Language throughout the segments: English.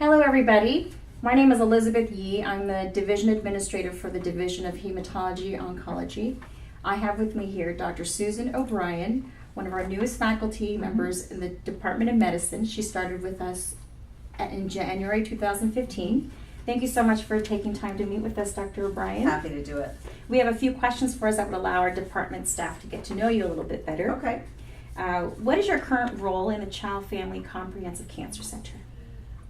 Hello everybody, my name is Elizabeth Yee. I'm the Division Administrator for the Division of Hematology Oncology. I have with me here Dr. Susan Obrien, one of our newest faculty members in the Department of Medicine. She started with us in January 2015. Thank you so much for taking time to meet with us, Dr. Obrien. Happy to do it. We have a few questions for us that would allow our department staff to get to know you a little bit better. Okay. What is your current role in the Child Family Comprehensive Cancer Center?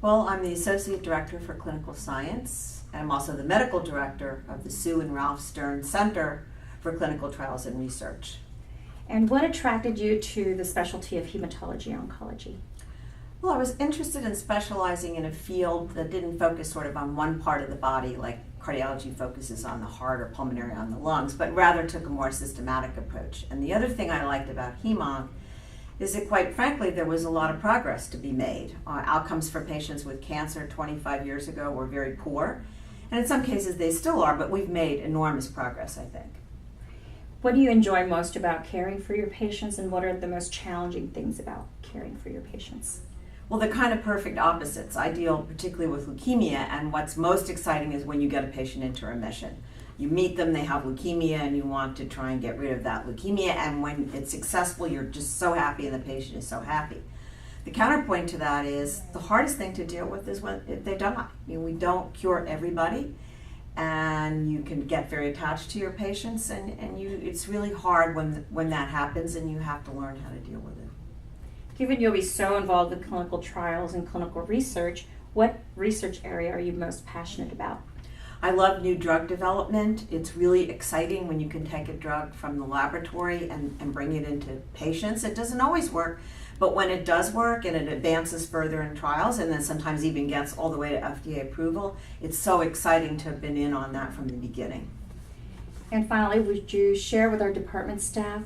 Well, I'm the Associate Director for Clinical Science, and I'm also the Medical Director of the Sue and Ralph Stern Center for Clinical Trials and Research. And what attracted you to the specialty of hematology oncology? Well, I was interested in specializing in a field that didn't focus sort of on one part of the body like cardiology focuses on the heart or pulmonary on the lungs, but rather took a more systematic approach. And the other thing I liked about HemOnc is that, quite frankly, there was a lot of progress to be made. Outcomes for patients with cancer 25 years ago were very poor, and in some cases they still are, but we've made enormous progress, I think. What do you enjoy most about caring for your patients, and what are the most challenging things about caring for your patients? Well, they're kind of perfect opposites. I deal particularly with leukemia, and what's most exciting is when you get a patient into remission. You meet them, they have leukemia, and you want to try and get rid of that leukemia, and when it's successful, you're just so happy and the patient is so happy. The counterpoint to that is the hardest thing to deal with is when they die. I mean, we don't cure everybody, and you can get very attached to your patients, and it's really hard when that happens, and you have to learn how to deal with it. Given you'll be so involved with clinical trials and clinical research, what research area are you most passionate about? I love new drug development. It's really exciting when you can take a drug from the laboratory and bring it into patients. It doesn't always work, but when it does work and it advances further in trials and then sometimes even gets all the way to FDA approval, it's so exciting to have been in on that from the beginning. And finally, would you share with our department staff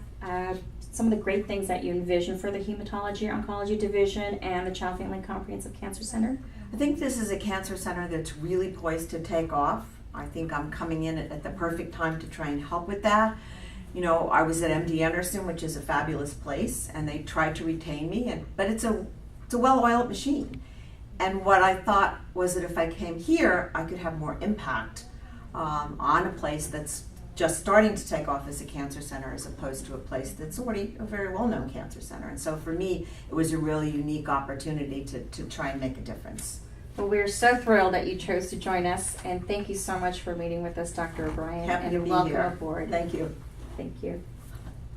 some of the great things that you envision for the Hematology Oncology Division and the Child Family Comprehensive Cancer Center? I think this is a cancer center that's really poised to take off. I think I'm coming in at the perfect time to try and help with that. You know, I was at MD Anderson, which is a fabulous place, and they tried to retain me, but it's a well-oiled machine. And what I thought was that if I came here, I could have more impact on a place that's just starting to take off as a cancer center as opposed to a place that's already a very well-known cancer center. And so for me, it was a really unique opportunity to try and make a difference. Well, we're so thrilled that you chose to join us, and thank you so much for meeting with us, Dr. O'Brien. Happy to be welcome here. aboard. Thank you. Thank you.